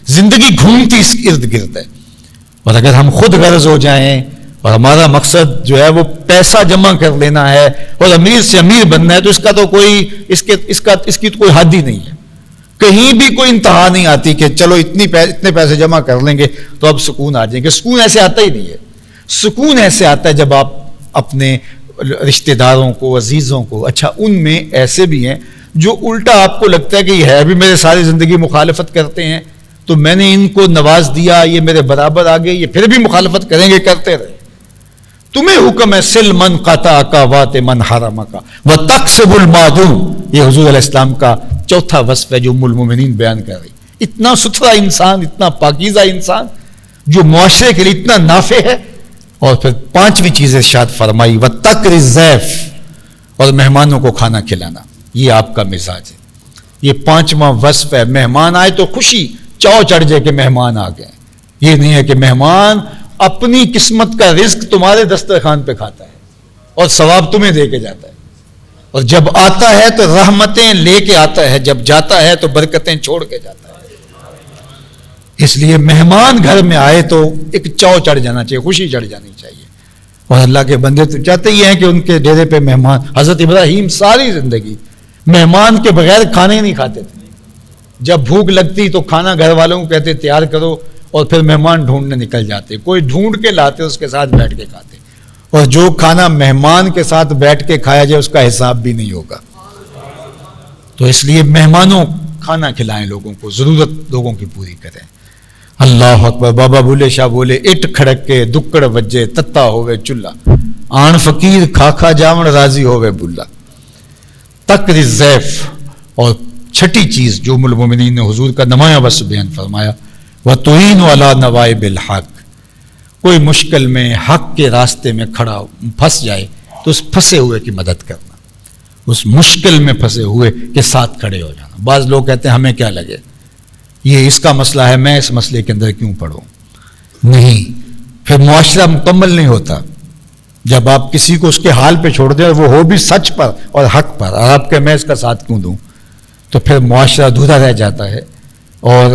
زندگی گھومتی اس ارد گرد ہے. اور اگر ہم خود غرض ہو جائیں اور ہمارا مقصد جو ہے وہ پیسہ جمع کر لینا ہے اور امیر سے امیر بننا ہے، تو اس کا تو کوئی اس کی تو کوئی حد ہی نہیں ہے. کہیں بھی کوئی انتہا نہیں آتی کہ چلو اتنے پیسے جمع کر لیں گے تو اب سکون آ جائیں گے. سکون ایسے آتا ہی نہیں ہے. سکون ایسے آتا ہے جب آپ اپنے رشتہ داروں کو، عزیزوں کو، اچھا ان میں ایسے بھی ہیں جو الٹا آپ کو لگتا ہے کہ یہ ہے بھی میرے ساری زندگی مخالفت کرتے ہیں، تو میں نے ان کو نواز دیا، یہ میرے برابر آ گئے، یہ پھر بھی مخالفت کریں گے، کرتے رہے. تمہیں حکم ہے سل من قطع کا وات من حرم کا وتقسب المعدوم. یہ حضور علیہ السلام کا چوتھا وصف ہے جو ام المومنین بیان کر رہی. اتنا ستھرا انسان، اتنا پاکیزہ انسان جو معاشرے کے لیے اتنا نافع ہے. اور پھر 5ویں چیز ارشاد فرمائی وتقر الضیف، اور مہمانوں کو کھانا کھلانا. یہ آپ کا مزاج ہے. یہ 5واں وصف ہے. مہمان آئے تو خوشی، چاؤ چڑھ جائے کہ مہمان آ گئے. یہ نہیں ہے کہ مہمان اپنی قسمت کا رزق تمہارے دسترخوان پہ کھاتا ہے اور ثواب تمہیں دے کے جاتا ہے. اور جب آتا ہے تو رحمتیں لے کے آتا ہے، جب جاتا ہے تو برکتیں چھوڑ کے جاتا ہے. اس لیے مہمان گھر میں آئے تو ایک چاؤ چڑھ جانا چاہیے، خوشی چڑھ جانی چاہیے. اور اللہ کے بندے تو چاہتے ہی ہیں کہ ان کے ڈیرے پہ مہمان. حضرت ابراہیم ساری زندگی مہمان کے بغیر کھانے نہیں کھاتے تھے. جب بھوک لگتی تو کھانا گھر والوں کو کہتے تیار کرو، اور پھر مہمان ڈھونڈنے نکل جاتے. کوئی ڈھونڈ کے لاتے، اس کے ساتھ بیٹھ کے کھاتے. اور جو کھانا مہمان کے ساتھ بیٹھ کے کھایا جائے اس کا حساب بھی نہیں ہوگا. تو اس لیے مہمانوں کھانا کھلائیں، لوگوں کو ضرورت لوگوں کی پوری کریں. اللہ اکبر. بابا بھولے شاہ بولے اٹ کھڑک کے دکڑ وجے تتا ہوئے چلہ، آن فقیر کھا کھا جاون راضی ہوئے بلا. تقر الضیف. اور 6ٹھی چیز جو ام المومنین نے حضور کا نمایاں وصف بیان فرمایا وَتُعِينُ عَلَى نَوَائِبِ الْحَقِّ. کوئی مشکل میں حق کے راستے میں کھڑا پھنس جائے تو اس پھنسے ہوئے کی مدد کرنا، اس مشکل میں پھنسے ہوئے کے ساتھ کھڑے ہو جانا. بعض لوگ کہتے ہیں ہمیں کیا لگے، یہ اس کا مسئلہ ہے، میں اس مسئلے کے اندر کیوں پڑھوں. نہیں، پھر معاشرہ مکمل نہیں ہوتا. جب آپ کسی کو اس کے حال پہ چھوڑ دیں اور وہ ہو بھی سچ پر اور حق پر، اور آپ کہ میں اس کا ساتھ کیوں دوں، تو پھر معاشرہ ادھورا رہ جاتا ہے اور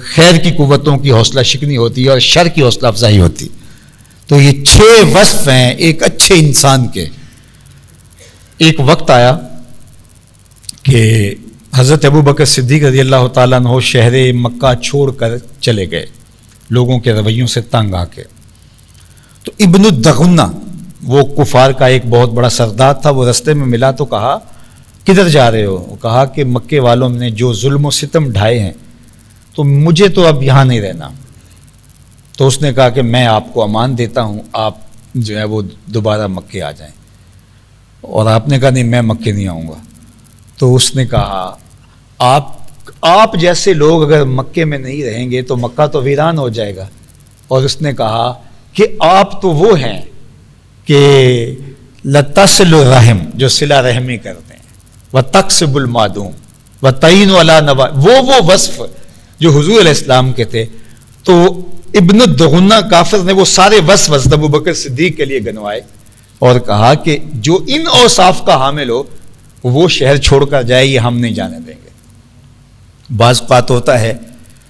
خیر کی قوتوں کی حوصلہ شکنی ہوتی ہے اور شر کی حوصلہ افزائی ہوتی. تو یہ 6 وصف ہیں ایک اچھے انسان کے. ایک وقت آیا کہ حضرت ابوبکر صدیق رضی اللہ تعالیٰ عنہ شہر مکہ چھوڑ کر چلے گئے لوگوں کے رویوں سے تنگ آ کے. تو ابن الدغنہ وہ کفار کا ایک بہت بڑا سردار تھا، وہ رستے میں ملا تو کہا کدھر جا رہے ہو؟ وہ کہا کہ مکے والوں نے جو ظلم و ستم ڈھائے ہیں تو مجھے تو اب یہاں نہیں رہنا. تو اس نے کہا کہ میں آپ کو امان دیتا ہوں، آپ جو ہے وہ دوبارہ مکے آ جائیں. اور آپ نے کہا نہیں میں مکے نہیں آؤں گا. تو اس نے کہا آپ جیسے لوگ اگر مکے میں نہیں رہیں گے تو مکہ تو ویران ہو جائے گا. اور اس نے کہا کہ آپ تو وہ ہیں کہ لتصل الرحم، جو صلہ رحمی کرتے ہیں. و تقسب المعدوم و تعین علی نوا، وہ وصف جو حضور علیہ السلام کے تھے. تو ابن الدغنہ کافر نے وہ سارے وصف حضرت ابوبکر صدیق کے لیے گنوائے اور کہا کہ جو ان اوصاف کا حامل ہو وہ شہر چھوڑ کر جائے، یہ ہم نہیں جانے دیں گے. بعض اوقات ہوتا ہے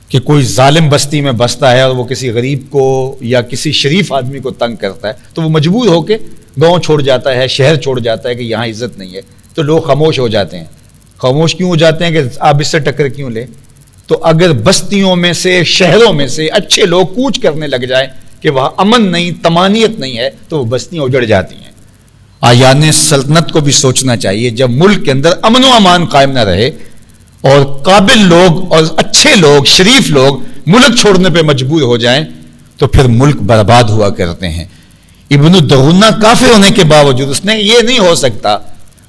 کہ کوئی ظالم بستی میں بستا ہے اور وہ کسی غریب کو یا کسی شریف آدمی کو تنگ کرتا ہے تو وہ مجبور ہو کے گاؤں چھوڑ جاتا ہے، شہر چھوڑ جاتا ہے کہ یہاں عزت نہیں ہے. تو لوگ خاموش ہو جاتے ہیں. خاموش کیوں ہو جاتے ہیں کہ آپ اس سے ٹکر کیوں لیں؟ تو اگر بستیوں میں سے، شہروں میں سے اچھے لوگ کوچ کرنے لگ جائیں کہ وہاں امن نہیں، طمانیت نہیں ہے، تو وہ بستیاں اجڑ جاتی ہیں. آیان سلطنت کو بھی سوچنا چاہیے جب ملک کے اندر امن و امان قائم نہ رہے اور قابل لوگ اور اچھے لوگ، شریف لوگ ملک چھوڑنے پہ مجبور ہو جائیں تو پھر ملک برباد ہوا کرتے ہیں. ابن الدغنہ کافر ہونے کے باوجود اس نے یہ نہیں ہو سکتا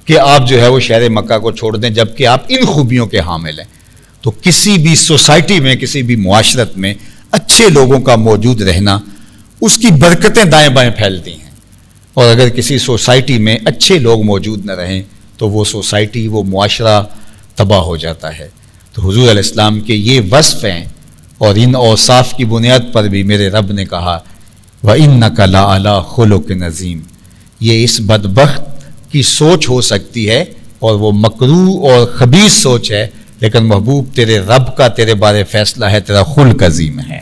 کہ آپ جو ہے وہ شہر مکہ کو چھوڑ دیں جبکہ آپ ان خوبیوں کے حامل ہیں. تو کسی بھی سوسائٹی میں، کسی بھی معاشرت میں اچھے لوگوں کا موجود رہنا، اس کی برکتیں دائیں بائیں پھیلتی ہیں. اور اگر کسی سوسائٹی میں اچھے لوگ موجود نہ رہیں تو وہ سوسائٹی، وہ معاشرہ تباہ ہو جاتا ہے. تو حضور علیہ السلام کے یہ وصف ہیں اور ان اوصاف کی بنیاد پر بھی میرے رب نے کہا وَإِنَّكَ لَعَلَىٰ خُلُقٍ عَظِيمٍ. یہ اس بدبخت کی سوچ ہو سکتی ہے اور وہ مکروہ اور خبیث سوچ ہے، لیکن محبوب تیرے رب کا تیرے بارے فیصلہ ہے، تیرا خلق عظیم ہے.